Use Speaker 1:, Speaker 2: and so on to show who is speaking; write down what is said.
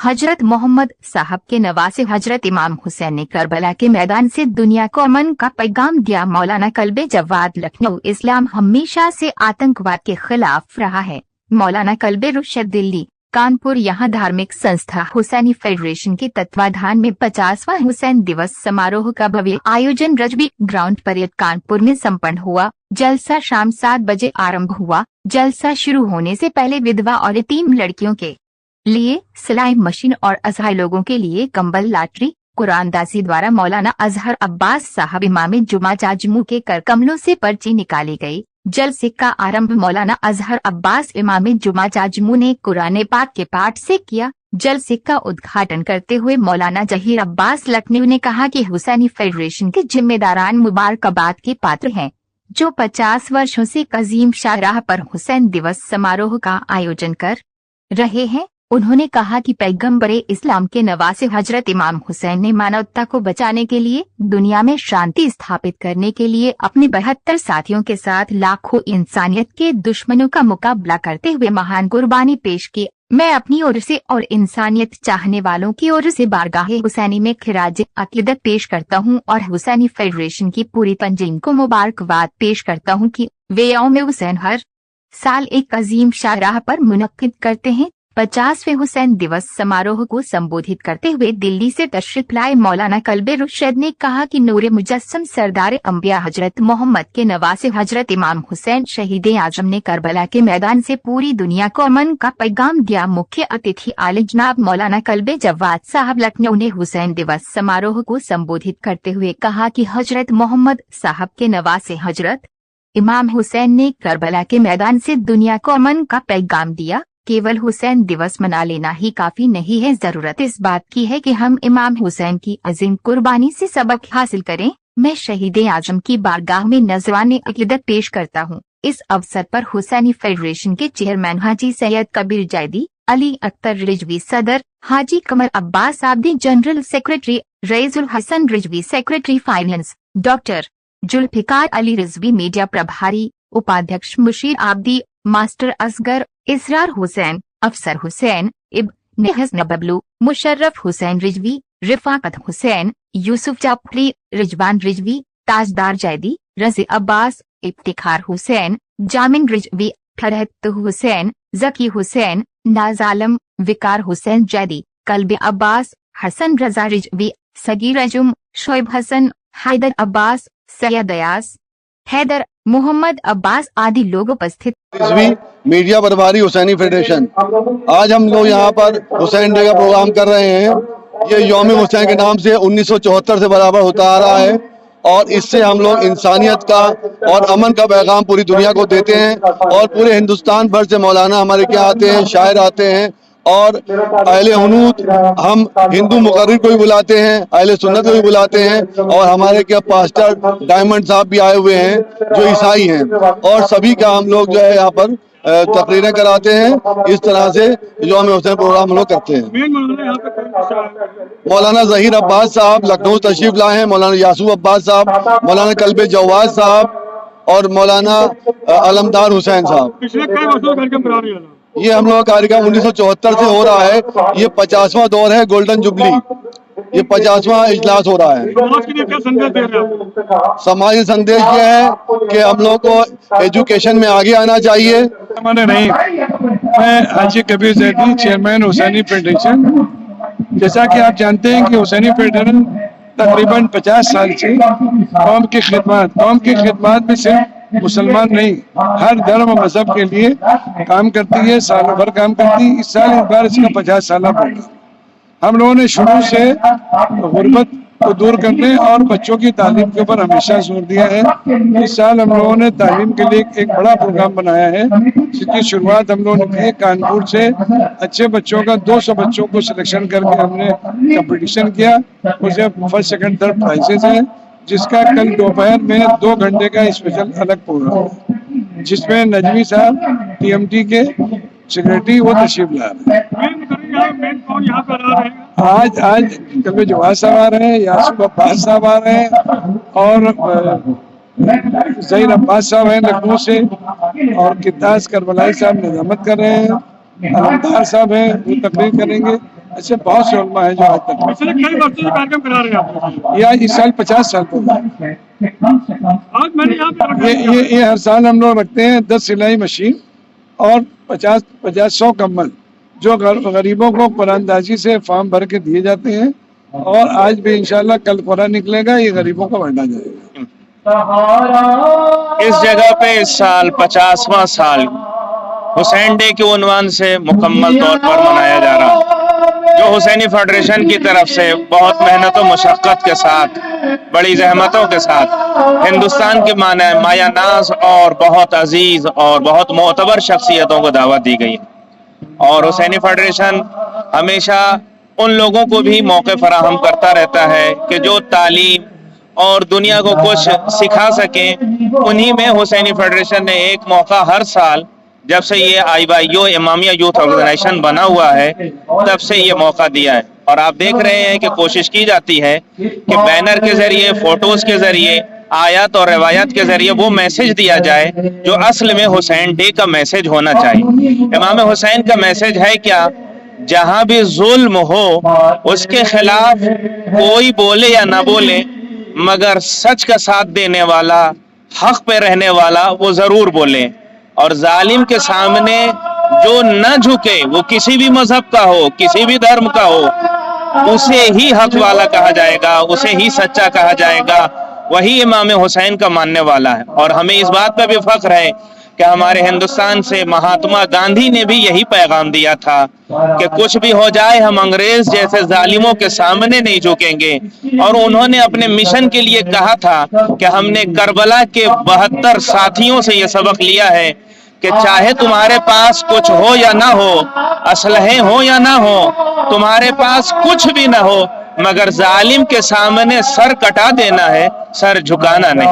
Speaker 1: हजरत मोहम्मद साहब के नवासे हजरत इमाम हुसैन ने करबला के मैदान से दुनिया को अमन का पैगाम दिया। मौलाना कल्बे जवाद, लखनऊ। इस्लाम हमेशा से आतंकवाद के खिलाफ रहा है। मौलाना कल्बे रुशद, दिल्ली। कानपुर। यहाँ धार्मिक संस्था हुसैनी फेडरेशन के तत्वाधान में 50वां हुसैन दिवस समारोह का भव्य आयोजन रजबी ग्राउंड परेड कानपुर में संपन्न हुआ। जलसा शाम 7 बजे आरंभ हुआ। जलसा शुरू होने से पहले विधवा और यतीम लड़कियों के लिए सिलाई मशीन और असहाय लोगों के लिए कंबल, लाटरी, कुरानदासी द्वारा मौलाना अजहर अब्बास साहब इमाम जुमा जाजमू के कर कमलों से पर्ची निकाली गई। जलसे का आरंभ मौलाना अजहर अब्बास इमाम जुमा जाजमू ने कुरान पाक के पाठ से किया। जलसे का उद्घाटन करते हुए मौलाना जहीर अब्बास लखनऊ ने कहा कि हुसैनी फेडरेशन के जिम्मेदारान मुबारकबाद के पात्र हैं, जो 50 वर्षों से कजीम शाहराह पर हुसैन दिवस समारोह का आयोजन कर रहे हैं। उन्होंने कहा कि पैगंबरे इस्लाम के नवासे हजरत इमाम हुसैन ने मानवता को बचाने के लिए, दुनिया में शांति स्थापित करने के लिए अपने 72 साथियों के साथ लाखों इंसानियत के दुश्मनों का मुकाबला करते हुए महान कुर्बानी पेश की। मैं अपनी ओर से और इंसानियत चाहने वालों की ओर से बारगाहे हुसैनी में खिराज अकीदत पेश करता हूं और हुसैनी फेडरेशन की पूरी तंजीम को मुबारकबाद पेश करता हूं कि वे यौम हुसैन हर साल एक अजीम शाहराह पर मुनक्किद करते हैं। 50वें हुसैन दिवस समारोह को संबोधित करते हुए दिल्ली से तशरीफ लाए मौलाना कल्बे रुशद ने कहा कि नूरे मुजस्सम सरदार अंबिया हजरत मोहम्मद के नवासे हजरत इमाम हुसैन शहीद आजम ने करबला के मैदान से पूरी दुनिया को अमन का पैगाम दिया। मुख्य अतिथि आले जनाब मौलाना कल्बे जवाद साहब लखनऊ ने हुसैन दिवस समारोह को संबोधित करते हुए कहा कि हजरत मोहम्मद साहब के नवासे हजरत इमाम हुसैन ने करबला के मैदान से दुनिया को अमन का पैगाम दिया। केवल हुसैन दिवस मना लेना ही काफी नहीं है, जरूरत इस बात की है कि हम इमाम हुसैन की अजीम कुर्बानी से सबक हासिल करें। मैं शहीद आजम की बारगाह में नज़राने अकीदत पेश करता हूँ। इस अवसर पर हुसैनी फेडरेशन के चेयरमैन हाजी सैयद कबीर जैदी, अली अख्तर रिजवी सदर, Haji Qamar Abbas Abdi general secretary, Raizul Hasan Rizvi secretary finance, doctor Zulfikar Ali Rizvi media प्रभारी, उपाध्यक्ष मुशीर आब्दी, मास्टर असगर, इसरार हुसैन, अफसर हुसैन, इब्न हसन बबलू, मुशर्रफ हुसैन रिजवी, रिफाकत हुसैन, यूसुफ जाफरी, रिजवान रिजवी, ताजदार जैदी, रज़ी अब्बास, इफ्तिखार हुसैन, जामिन रिजवी, फरहत हुसैन, जकी हुसैन, नाज आलम, विकार हुसैन जैदी, कल्बे अब्बास, हसन रजा रिजवी, सगीर अजुम, शोएब हसन, हैदर अब्बास, सैयद अयास हैदर, मोहम्मद अब्बास आदि लोग उपस्थित।
Speaker 2: मीडिया प्रभारी हुसैनी फेडरेशन, आज हम लोग यहाँ पर हुसैन डे का प्रोग्राम कर रहे हैं। ये यौम हुसैन के नाम से 1974 से बराबर होता आ रहा है और इससे हम लोग इंसानियत का और अमन का पैगाम पूरी दुनिया को देते हैं और पूरे हिंदुस्तान भर से मौलाना हमारे क्या आते हैं, शायर आते हैं और अहले हुनूद, हम हिंदू मुकर्रिर को भी बुलाते हैं, अहले सुन्नत को भी बुलाते हैं और हमारे क्या पास्टर डायमंड साहब भी आए हुए हैं जो ईसाई हैं और सभी का हम लोग जो है यहाँ पर तकरीरें कराते हैं। इस तरह से यौम हुसैन प्रोग्राम हम लोग करते हैं। मौलाना जहीर अब्बास साहब लखनऊ तशरीफ लाए हैं, मौलाना यासूफ अब्बास साहब, मौलाना कल्बे जवाद साहब और मौलाना अलमदार हुसैन साहब। ये हम लोग का कार्यक्रम 1974 से हो रहा है। ये 50वां दौर है, गोल्डन जुबली। ये 50वां इजलास हो रहा है। समाजी संदेश ये है कि हम लोग को एजुकेशन में आगे आना चाहिए।
Speaker 3: नहीं, मैं हाजी कबीर जैदी, चेयरमैन हुसैनी फेडरेशन। जैसा कि आप जानते हैं कि हुसैनी फेडरेशन तकरीबन 50 साल से कौम की खिदमत में सिर्फ मुसलमान नहीं, हर धर्म मजहब के लिए काम करती है, साल भर काम करती है। इस साल इस बार इसका 50 साल होगा। हम लोगों ने शुरू से गुर्बत को दूर करने और बच्चों की तालीम के ऊपर हमेशा जोर दिया है। इस साल हम लोगों ने तालीम के लिए एक बड़ा प्रोग्राम बनाया है, जिसकी शुरुआत हम लोगों ने की है कानपुर से। अच्छे बच्चों का 200 बच्चों को सिलेक्शन करके हमने कंपटीशन किया, उसे फर्स्ट सेकंड थर्ड प्राइजेस है, जिसका कल दोपहर में 2 घंटे का स्पेशल अलग प्रोग्राम है, जिसमें नजमी साहब टीएमटी के सेक्रेटरी वो तशरीफ ला रहे हैं। आज कल जवाद साहब आ रहे हैं, यासूफ अब्बास साहब आ रहे हैं और जहीर अब्बास साहब हैं लखनऊ से और किद्दास करबलाई साहब निजामत कर रहे हैं। अलमदार साहब हैं, वो तकरीर करेंगे। ऐसे बहुत से उलमा हैं जो आज तक
Speaker 4: पिछले कई वर्षों से कार्यक्रम करा रहे हैं आप।
Speaker 3: ये आज इस साल 50 साल पूरा है।
Speaker 4: आज मैंने यहाँ पे रखा है।
Speaker 3: ये हर साल हम लोग रखते हैं 10 सिलाई मशीन और 100 कम्बल जो गरीबों को कुरानदाजी से फॉर्म भर के दिए जाते हैं। और आज भी इंशाल्लाह कल कुरान निकलेगा, ये गरीबों को बांटा जाएगा।
Speaker 5: इस जगह पे इस साल 50वां साल हुसैन डे के उन्वान से मुकम्मल तौर पर मनाया जा रहा है, जो हुसैनी फेडरेशन की तरफ से बहुत मेहनत और मुशक्क़त के साथ, बड़ी जहमतों के साथ हिंदुस्तान के माया नाज और बहुत अजीज और बहुत मोतबर शख्सियतों को दावत दी गई। और हुसैनी फेडरेशन हमेशा उन लोगों को भी मौके फराहम करता रहता है कि जो तालीम और दुनिया को कुछ सिखा सकें। उन्हीं में हुसैनी फेडरेशन ने एक मौका हर साल, जब से ये IYO इमामिया यूथ ऑर्गेनाइजेशन बना हुआ है, तब से ये मौका दिया है। और आप देख रहे हैं कि कोशिश की जाती है कि बैनर के जरिए, फोटोज के जरिए, आयत और रिवायत के जरिए वो मैसेज दिया जाए जो असल में हुसैन डे का मैसेज होना चाहिए। इमाम हुसैन का मैसेज है क्या? जहां भी जुल्म हो उसके खिलाफ कोई बोले या ना बोले, मगर सच का साथ देने वाला, हक पे रहने वाला वो जरूर बोले। और जालिम के सामने जो न झुके, वो किसी भी मजहब का हो, किसी भी धर्म का हो, उसे ही हक वाला कहा जाएगा, उसे ही सच्चा कहा जाएगा। वही इमाम हुसैन का मानने वाला है। और हमें इस बात पर भी फख्र है कि हमारे हिंदुस्तान से महात्मा गांधी ने भी यही पैगाम दिया था कि कुछ भी हो जाए, हम अंग्रेज जैसे जालिमों के सामने नहीं झुकेंगे। और उन्होंने अपने मिशन के लिए कहा था कि हमने करबला के 72 साथियों से यह सबक लिया है कि चाहे तुम्हारे पास कुछ हो या ना हो, असलहे हो या ना हो, तुम्हारे पास कुछ भी ना हो, मगर जालिम के सामने सर कटा देना है, सर झुकाना नहीं।